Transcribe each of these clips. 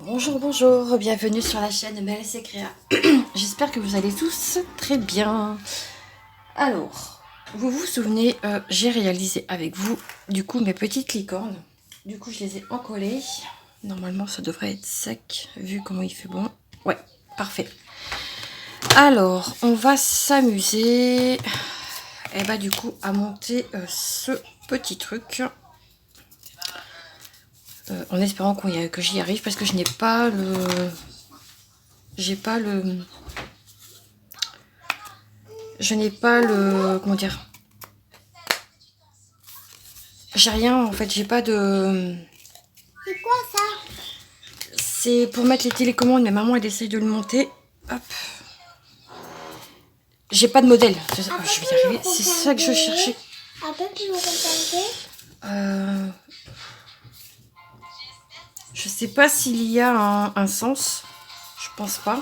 Bonjour, bonjour, bienvenue sur la chaîne MLC Créa. J'espère que vous allez tous très bien. Alors, vous vous souvenez, j'ai réalisé avec vous, du coup, mes petites licornes. Du coup, je les ai encollées. Normalement, ça devrait être sec, vu comment il fait bon. Ouais, parfait. Alors, on va s'amuser, et bah du coup, à monter ce petit truc. En espérant que j'y arrive, parce que je n'ai pas le... Je n'ai pas le... Comment dire? J'ai rien en fait, j'ai pas de... C'est quoi ça? C'est pour mettre les télécommandes, mais maman elle essaye de le monter. Hop. J'ai pas de modèle. Je vais y arriver. C'est ça que je cherchais. Un peu plus regarder. Je sais pas s'il y a un sens. Je pense pas.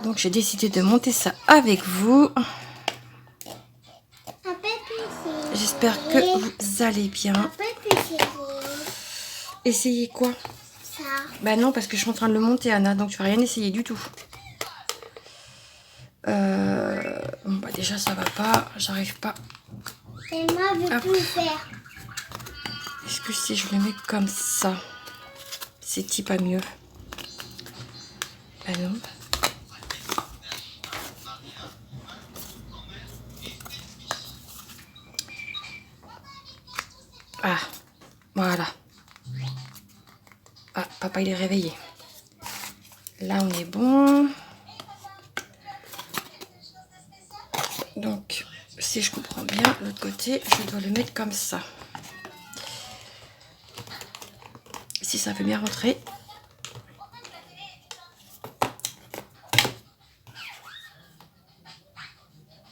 Donc j'ai décidé de monter ça avec vous. Un peu plus. J'espère que vous allez bien. Un peu plus. Essayez quoi? Ça. Bah non, parce que je suis en train de le monter, Anna, donc tu vas rien essayer du tout. Bon bah déjà ça va pas, j'arrive pas. Et moi je veux plus faire. Est-ce que si je le mets comme ça, c'est-il pas mieux? Bah non. Ah, voilà. Ah, papa il est réveillé. Là on est bon. Donc, si je comprends bien, l'autre côté, je dois le mettre comme ça. Si ça veut bien rentrer.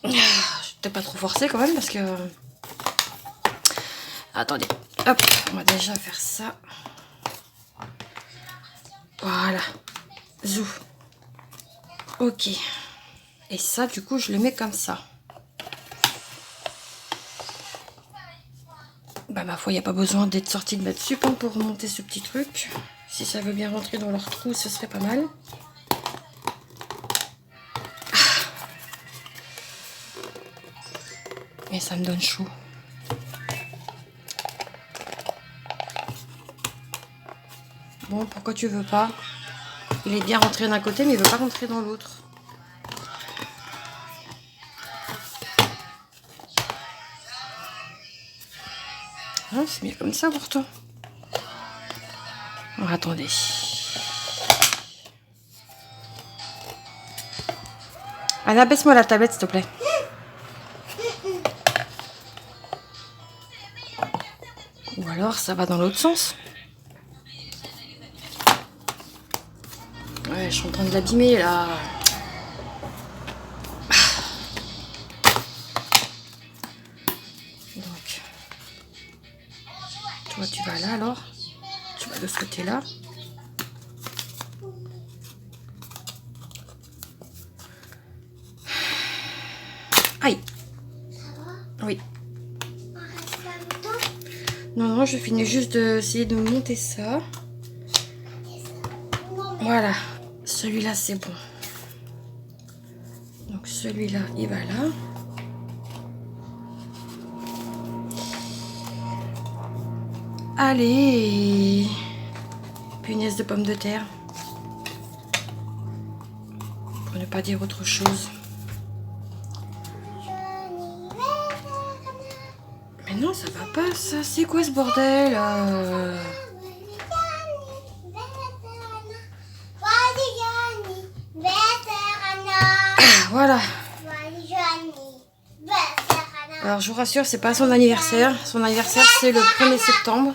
Je vais peut-être pas trop forcer quand même parce que... Attendez, hop, on va déjà faire ça. Voilà. Zou. Ok. Et ça, du coup, je le mets comme ça. Bah, ma foi, il n'y a pas besoin d'être sorti de là-dessus pour remonter ce petit truc. Si ça veut bien rentrer dans leur trou, ce serait pas mal. Et ça me donne chaud. Bon, pourquoi tu veux pas? Il est bien rentré d'un côté, mais il veut pas rentrer dans l'autre. Ah, c'est mieux comme ça pourtant. Alors, attendez. Anna, baisse-moi la tablette, s'il te plaît. Ou alors, ça va dans l'autre sens. Ouais, je suis en train de l'abîmer, là. Donc, toi, tu vas là, alors. Tu vas de ce côté-là. Aïe. Oui. Non, non, je finis juste d'essayer de monter ça. Voilà. Celui-là, c'est bon. Donc, celui-là, il va là. Allez. Punaise de pommes de terre. Pour ne pas dire autre chose. Mais non, ça va pas, ça. C'est quoi ce bordel Voilà. Alors, je vous rassure, c'est pas son anniversaire. Son anniversaire, c'est le 1er septembre.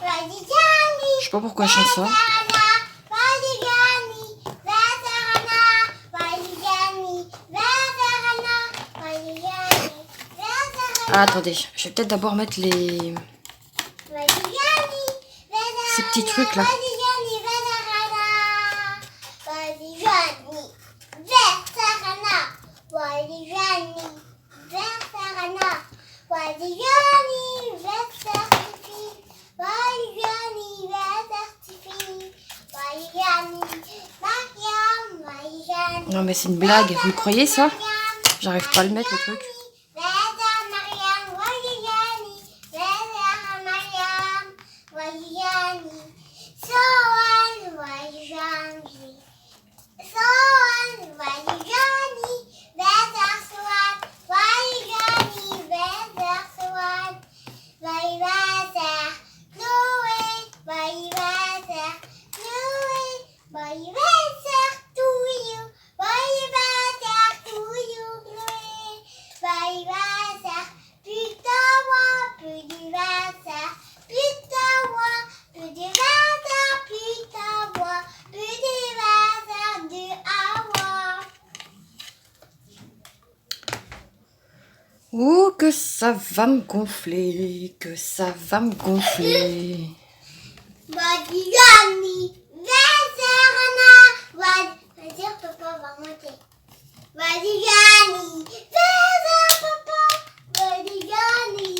Je sais pas pourquoi je chante ça. Ah, attendez, je vais peut-être d'abord mettre ces petits trucs là. Non mais c'est une blague, vous le croyez ça? J'arrive pas à le mettre le truc. Oh, que ça va me gonfler, que ça va me gonfler. Vas-y, papa va monter. Vas-y, Yanni, vas-y, papa. Vas-y, Yanni,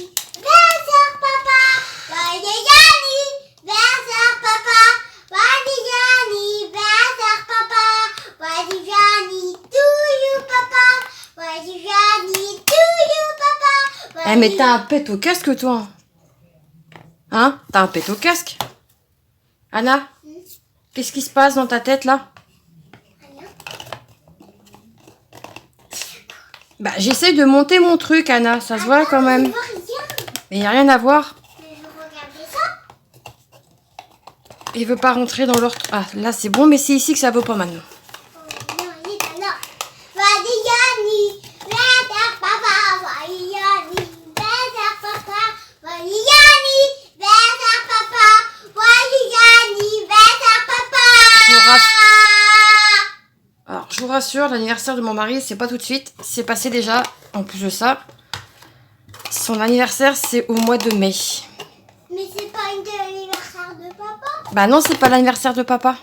vas-y, papa. Vas-y, Yanni, vas-y, papa. Vas-y, Yanni, vas-y, papa. Vas-y, Yanni, to you, papa. Vas-y, Yanni, to you, papa. Eh mais t'as un pet au casque toi. Hein? T'as un pet au casque? Anna? Qu'est-ce qui se passe dans ta tête là? Bah j'essaye de monter mon truc Anna, ça se voit quand même. Je vois rien. Mais il n'y a rien à voir. Mais je regardais ça. Il veut pas rentrer dans l'ordre. Ah là c'est bon mais c'est ici que ça veut pas maintenant. Oh non, il est là. Vas-y, Yanni, vas-y, papa. Vas-y, Yanni, vas-y, papa. Vas-y, Yanni, vas-y, papa. Vas-y, Yanni, vas-y, papa. Je vous rassure. Alors je vous rassure, l'anniversaire de mon mari c'est pas tout de suite. C'est passé déjà. En plus de ça, son anniversaire c'est au mois de mai. Mais c'est pas l'anniversaire de papa. Bah non c'est pas l'anniversaire de papa.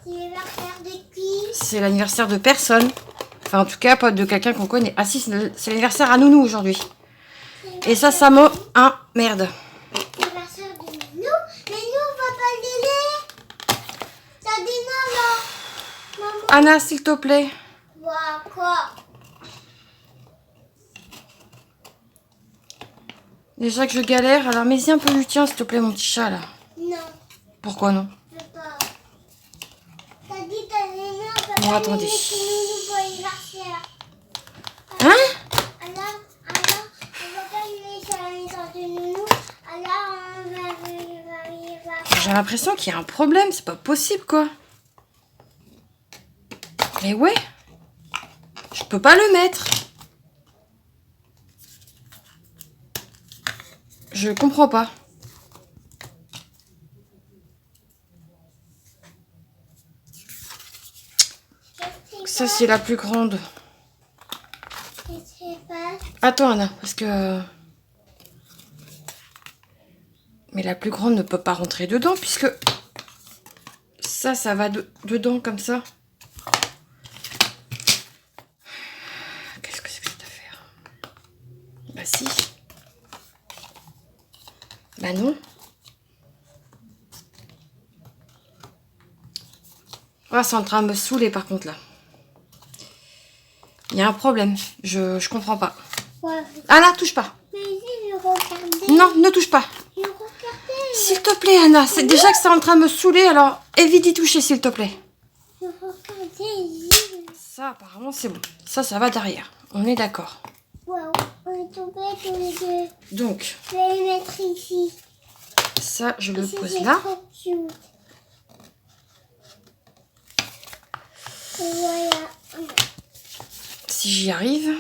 C'est l'anniversaire de qui? C'est l'anniversaire de personne. Enfin, en tout cas, pas de quelqu'un qu'on connaît. Ah si, c'est l'anniversaire à Nounou aujourd'hui. Et ça m'a... Ah, merde. L'anniversaire de nous. Mais nous, on va pas l'aider. Ça dit maman. Maman. Anna, s'il te plaît. Voilà, quoi? Déjà que je galère, alors mets-y un peu du tien, s'il te plaît, mon petit chat, là. Non, Pourquoi non? je veux pas. T'as dit t'as les mains, on va Bon, pas attendez. l'aider chez nous pour l'anniversaire. Hein? Alors, on va pas l'aider sur l'anniversaire de Nounou. Alors, on va J'ai l'impression qu'il y a un problème, c'est pas possible, quoi. Mais ouais. Je peux pas le mettre. Je comprends pas. Ça, c'est la plus grande. Je sais pas. Attends, Anna, parce que... Mais la plus grande ne peut pas rentrer dedans, puisque... Ça va dedans, comme ça. Qu'est-ce que c'est que cette affaire? Bah si. Bah non. Ah, c'est en train de me saouler, par contre, là. Il y a un problème. Je comprends pas. Ouais. Ah là, touche pas. Mais je regardais. Non, ne touche pas. Je regardais. S'il te plaît, Anna. C'est déjà que c'est en train de me saouler, alors évite d'y toucher, s'il te plaît. Je regardais. Ça, apparemment, c'est bon. Ça va derrière. On est d'accord. Wow, on est tombés tous les deux. Donc, Je vais les mettre ici. ça, je le Ici, pose c'est là. trop cute. Et voilà. Si j'y arrive.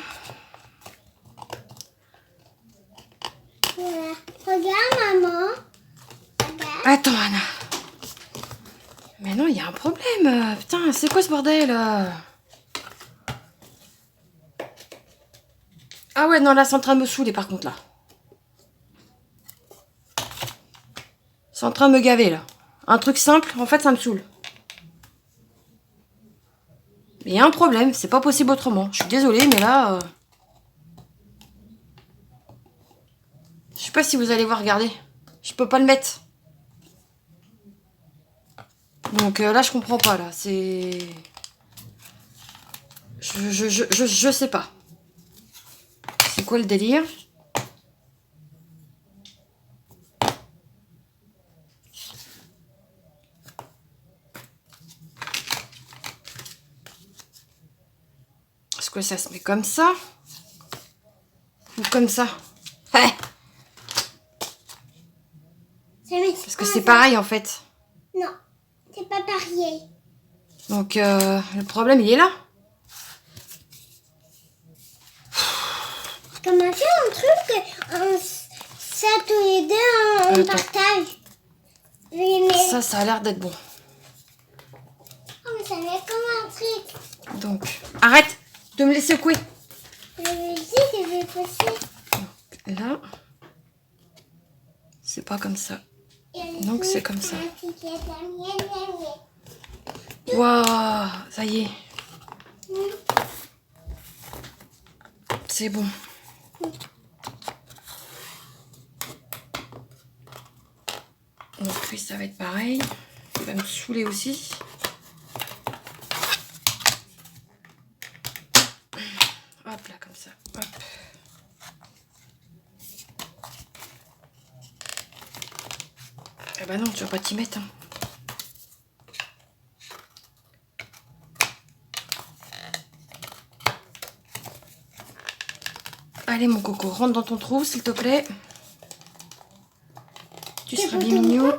Voilà. Regarde, maman. Regarde. Attends, Anna. Mais non, il y a un problème. Putain, c'est quoi ce bordel? Ah ouais, non, là, c'est en train de me saouler, par contre, là. C'est en train de me gaver, là. Un truc simple, en fait, ça me saoule. Mais il y a un problème, c'est pas possible autrement. Je suis désolée, mais là... Je sais pas si vous allez voir, regardez. Je peux pas le mettre. Donc là, je comprends pas, là. C'est... Je sais pas. C'est quoi le délire? Est-ce que ça se met comme ça? Ou comme ça? Ouais. Parce que c'est pareil en fait. Non, c'est pas pareil. Donc le problème il est là. Comment faire un truc ça tous les deux on partage. Oui, mais... Ça a l'air d'être bon. Oh, mais ça met comme un truc. Donc, arrête de me laisser secouer. Je vais pousser. Là, c'est pas comme ça. Donc c'est comme ça. Waouh, ça y est. C'est bon. Donc lui, ça va être pareil. Il va me saouler aussi. Hop là, comme ça. Hop. Eh ben non, tu vas pas t'y mettre. Hein. Allez mon coco, rentre dans ton trou s'il te plaît. Tu seras bien mignon.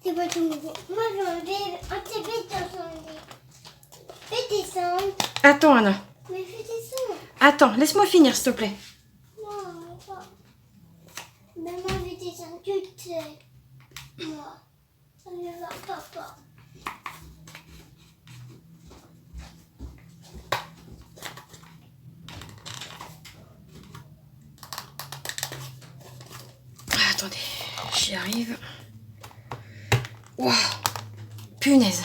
C'est pas tout nouveau. Moi je vais un petit peu dans son lit. Fais descendre. Attends Anna. Mais fais descendre. Attends, laisse-moi finir s'il te plaît. Non, pas. Maman veut descendre toute seule. Moi. Ça ne va pas. Attendez, j'y arrive. Waouh, punaise.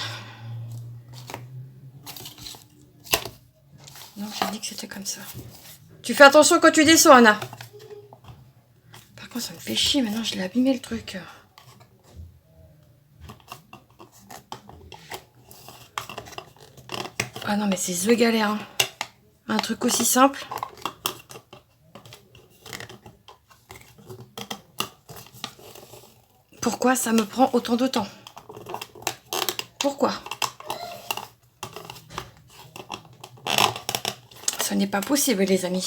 Non, j'ai dit que c'était comme ça. Tu fais attention quand tu descends, Anna. Par contre, ça me fait chier. Maintenant, je l'ai abîmé le truc. Ah non, mais c'est the galère. Hein. Un truc aussi simple. Pourquoi ça me prend autant de temps? Pourquoi? Ce n'est pas possible, les amis.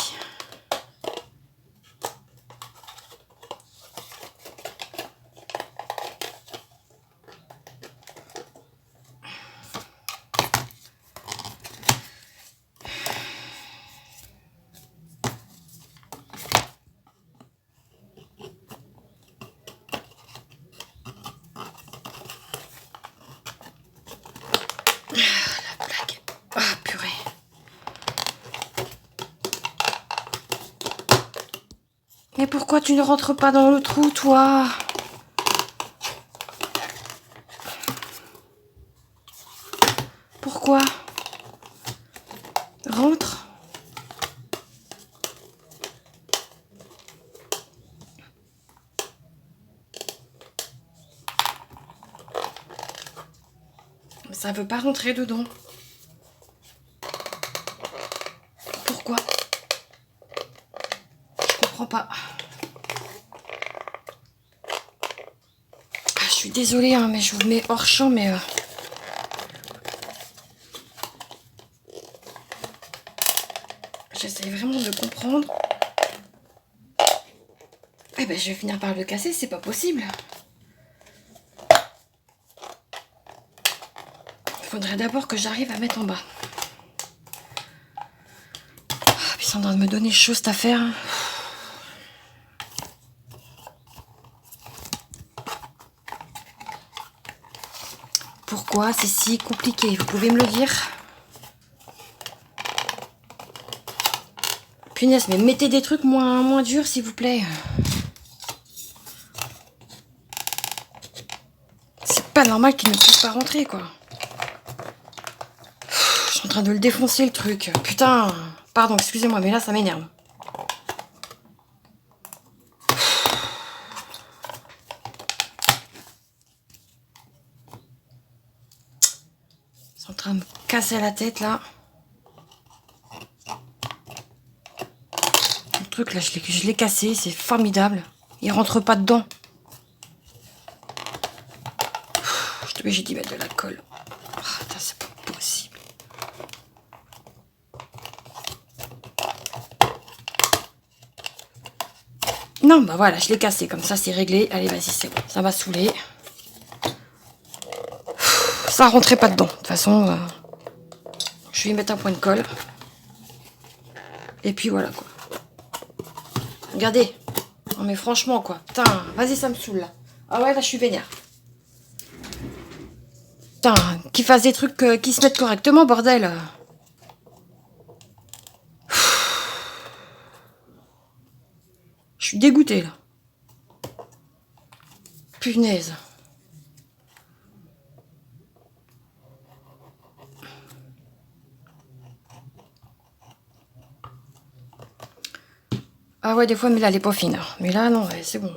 La blague. Ah, purée. Mais pourquoi tu ne rentres pas dans le trou, toi? Pourquoi? Rentre. Ça veut pas rentrer dedans. Pourquoi? Je comprends pas. Ah, je suis désolée, hein, mais je vous mets hors champ, mais... J'essaye vraiment de comprendre. Eh ben, je vais finir par le casser, c'est pas possible. Il faudrait d'abord que j'arrive à mettre en bas. Ah, puis ils sont en train de me donner chaud cette affaire. Pourquoi c'est si compliqué? Vous pouvez me le dire? Punaise, mais mettez des trucs moins durs, s'il vous plaît. C'est pas normal qu'il ne puisse pas rentrer, quoi. Je suis en train de le défoncer, le truc. Putain. Pardon, excusez-moi, mais là, ça m'énerve. Ils sont en train de me casser la tête, là. truc là, je l'ai cassé, c'est formidable. Il rentre pas dedans. Je suis obligée d'y mettre de la colle. Ah, c'est pas possible. Non, bah voilà, je l'ai cassé, comme ça c'est réglé. Allez, vas-y, c'est bon, ça m'a saoulé. Ça rentrait pas dedans. De toute façon, je vais y mettre un point de colle. Et puis voilà quoi. Regardez. Non mais franchement quoi. Putain, vas-y, ça me saoule là. Ah ouais, là je suis vénère. Putain, qu'ils fassent des trucs qui se mettent correctement, bordel. Je suis dégoûtée là. Punaise. Ah ouais, des fois, mais là, elle est pas fine. Mais là, non, ouais, c'est bon.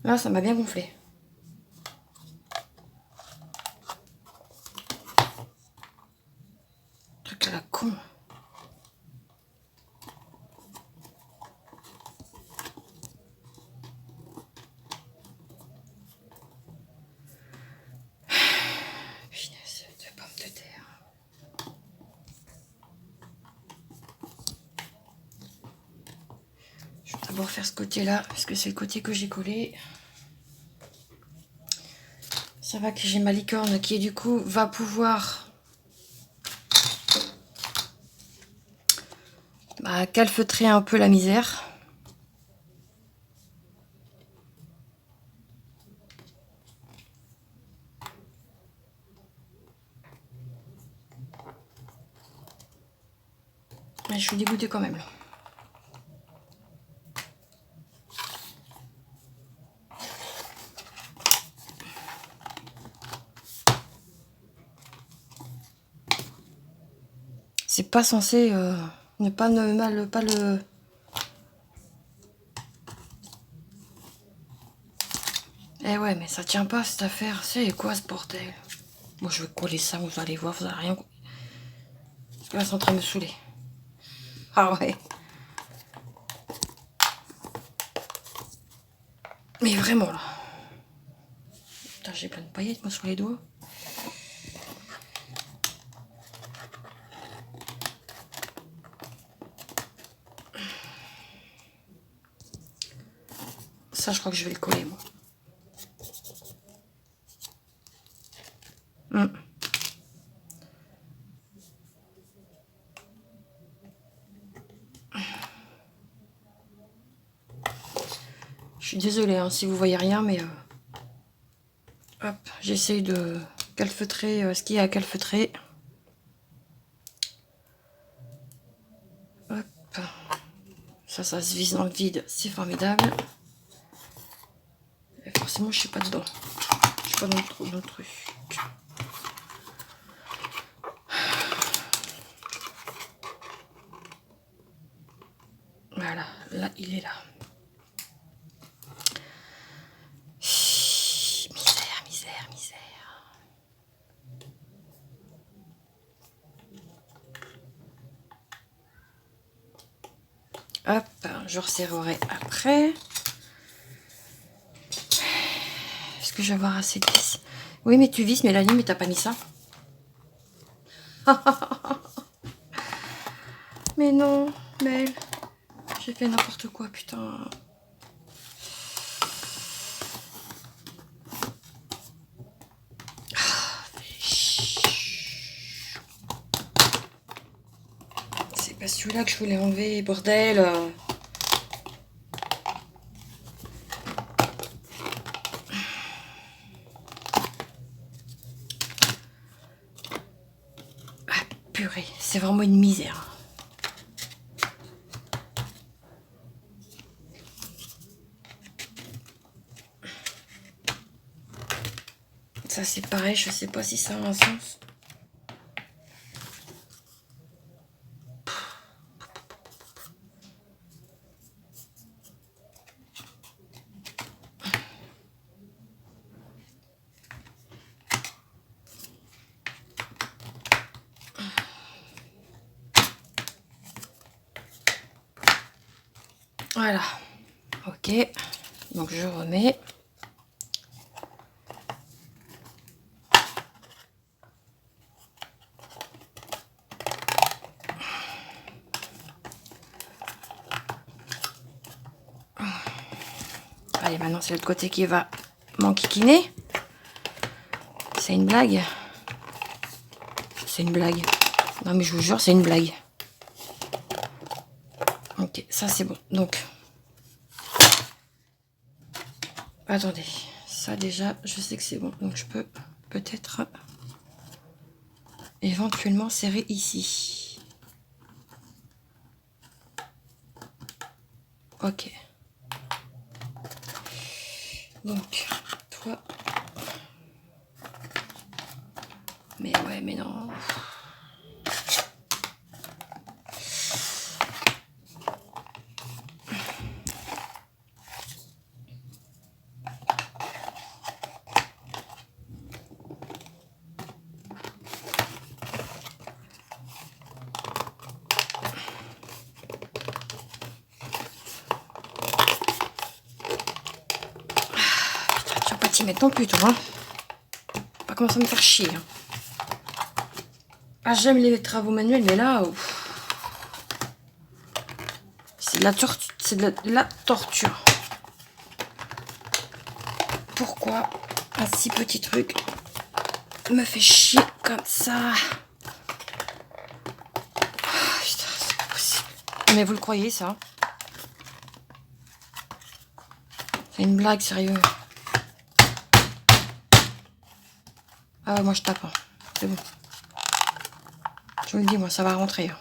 Là, ça m'a bien gonflé. Truc à la con. Punaise de pommes de terre. Je vais d'abord faire ce côté-là, parce que c'est le côté que j'ai collé. Ça va que j'ai ma licorne qui, du coup, va pouvoir calfeutrer un peu la misère. Mais je suis dégoûtée quand même, là. C'est pas censé ne pas pas le... Eh ouais, mais ça tient pas cette affaire. C'est quoi ce bordel? Moi, je vais coller ça, vous allez voir, vous allez rien... Parce que là, c'est en train de me saouler. Ah ouais. Mais vraiment, là. Putain, j'ai plein de paillettes, moi, sur les doigts. Ça, je crois que je vais le coller, moi. Je suis désolée hein, si vous voyez rien, mais hop, j'essaye de calfeutrer ce qu'il y a à calfeutrer. Hop, ça se vise dans le vide, c'est formidable. Et forcément, je suis pas dedans. Je suis pas dans le truc. Voilà, là, il est là. Misère, misère, misère. Hop, je resserrerai après. Est-ce que je vais avoir assez de vis? Oui, mais tu vis, Mélanie, mais t'as pas mis ça. Mais non, Mel. J'ai fait n'importe quoi, putain. C'est pas celui-là que je voulais enlever, bordel. Ah, purée, c'est vraiment une misère. Ça, c'est pareil, je sais pas si ça a un sens. Voilà. Ok. Donc je remets. Allez, maintenant c'est l'autre côté qui va m'enquiquiner. C'est une blague. C'est une blague. Non mais je vous jure, c'est une blague. Ok, ça c'est bon. Donc, attendez. Ça déjà, je sais que c'est bon. Donc je peux peut-être éventuellement serrer ici. Ok. Donc, toi... Mais ouais, mais non... Tu vas pas t'y mettre non plus, toi. Hein. Pas commencer à me faire chier. Hein. Ah, j'aime les travaux manuels, mais là... c'est de la torture. C'est de la torture. Pourquoi un si petit truc me fait chier comme ça? Oh, putain, c'est pas possible. Mais vous le croyez, ça? C'est une blague, sérieux. Ah ouais, moi je tape. Hein. C'est bon. Je vous le dis, moi, ça va rentrer. Hein.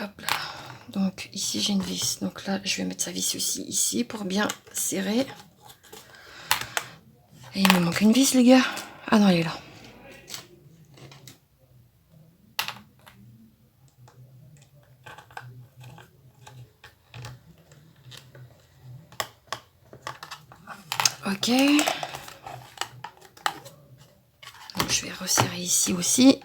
Hop là. Donc ici j'ai une vis. Donc là je vais mettre sa vis aussi ici pour bien serrer. Et il me manque une vis les gars. Ah non elle est là. Ok. Donc je vais resserrer ici aussi.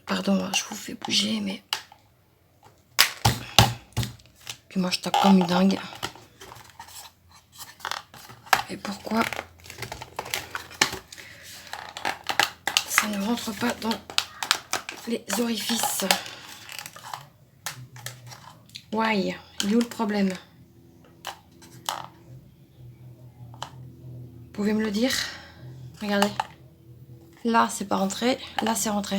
Pardon, je vous fais bouger mais... Puis moi je tape comme une dingue. Et pourquoi ça ne rentre pas dans les orifices? Why? Il est où le problème? Vous pouvez me le dire? Regardez. Là c'est pas rentré, là c'est rentré.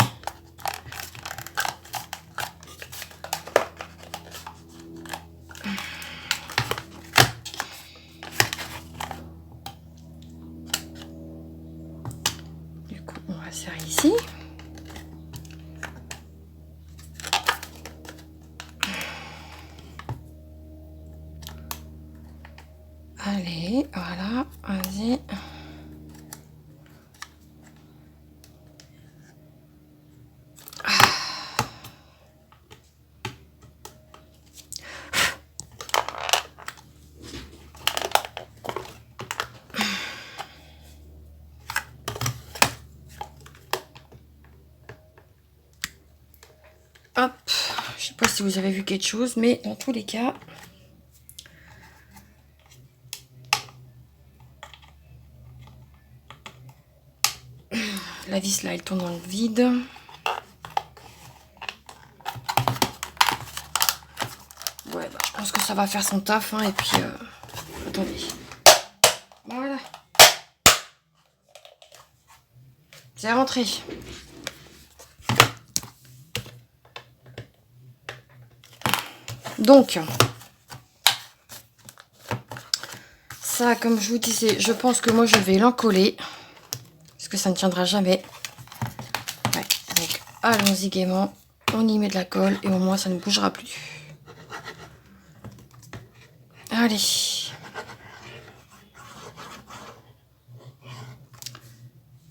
Du coup on va serrer ici. Allez, voilà, vas-y. Hop, je sais pas si vous avez vu quelque chose, mais dans tous les cas, la vis là, elle tourne dans le vide. Ouais, bah, je pense que ça va faire son taf, hein, et puis, attendez. Voilà. C'est rentré. Donc, ça, comme je vous disais, je pense que moi, je vais l'encoller. Parce que ça ne tiendra jamais. Ouais, donc, allons-y gaiement. On y met de la colle et au moins, ça ne bougera plus. Allez.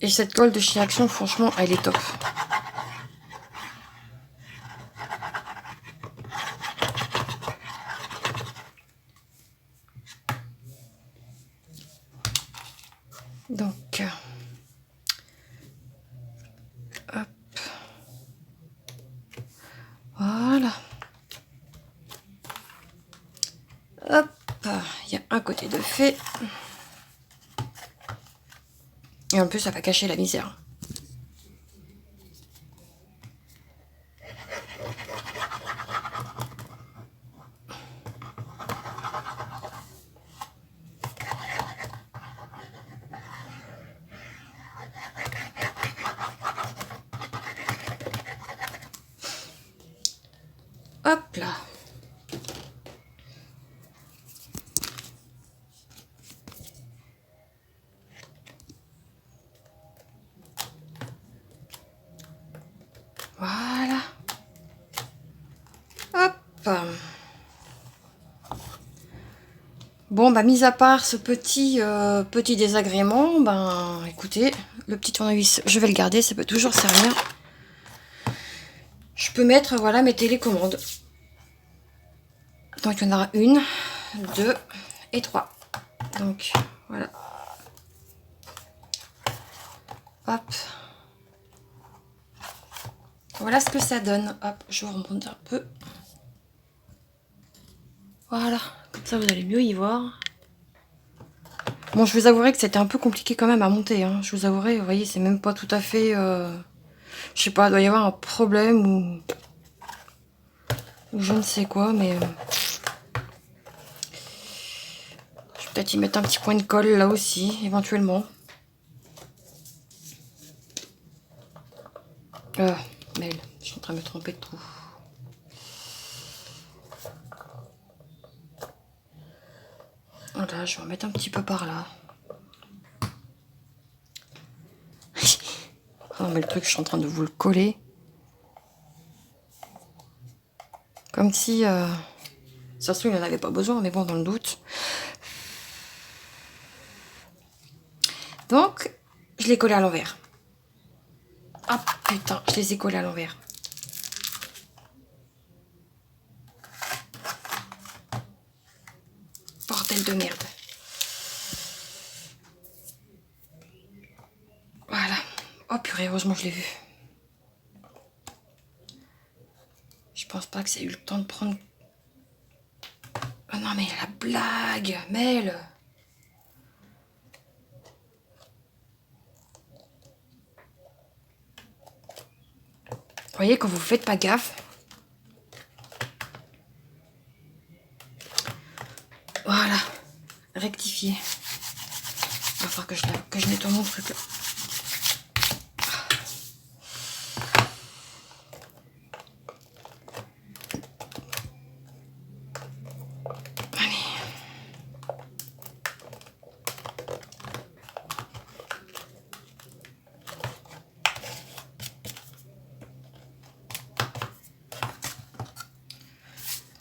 Et cette colle de chez Action, franchement, elle est top. Donc, hop. Voilà. Hop. Il y a un côté de fait. Et en plus, ça va cacher la misère. Hop là. Voilà. Hop. Bon, bah, mis à part ce petit désagrément, ben, écoutez, le petit tournevis, je vais le garder, ça peut toujours servir. Je peux mettre, voilà, mes télécommandes. Donc, il y en aura 1, 2 et 3. Donc, voilà. Hop. Voilà ce que ça donne. Hop, je vous remonte un peu. Voilà, comme ça vous allez mieux y voir. Bon, je vous avouerai que c'était un peu compliqué quand même à monter. Hein. Je vous avouerai, vous voyez, c'est même pas tout à fait... je sais pas, il doit y avoir un problème ou je ne sais quoi, mais... je vais peut-être y mettre un petit point de colle là aussi, éventuellement. Mais je suis en train de me tromper de trou. Voilà, je vais en mettre un petit peu par là. Oh, mais le truc, je suis en train de vous le coller. Comme si... ça se trouve, il n'en avait pas besoin, mais bon, dans le doute. Donc, je l'ai collé à l'envers. Ah, putain, je les ai collés à l'envers. Bordel de merde. Voilà. Oh purée, heureusement je l'ai vu. Je pense pas que ça ait eu le temps de prendre... Oh non mais la blague, Mel. Vous voyez, quand vous faites pas gaffe... Voilà. Rectifier. Il va falloir que je nettoie mon truc là.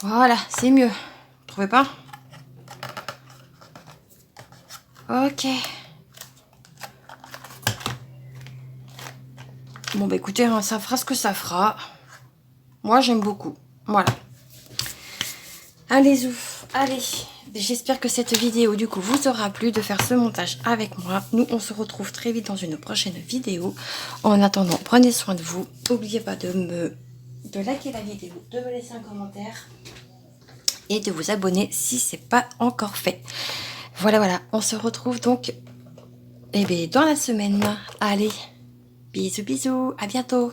Voilà, c'est mieux. Vous trouvez pas? Ok. Bon, bah écoutez, hein, ça fera ce que ça fera. Moi, j'aime beaucoup. Voilà. Allez, ouf. Allez. J'espère que cette vidéo, du coup, vous aura plu de faire ce montage avec moi. Nous, on se retrouve très vite dans une prochaine vidéo. En attendant, prenez soin de vous. N'oubliez pas de liker la vidéo, de me laisser un commentaire et de vous abonner si ce n'est pas encore fait. Voilà, voilà. On se retrouve donc dans la semaine. Allez, bisous, bisous. À bientôt.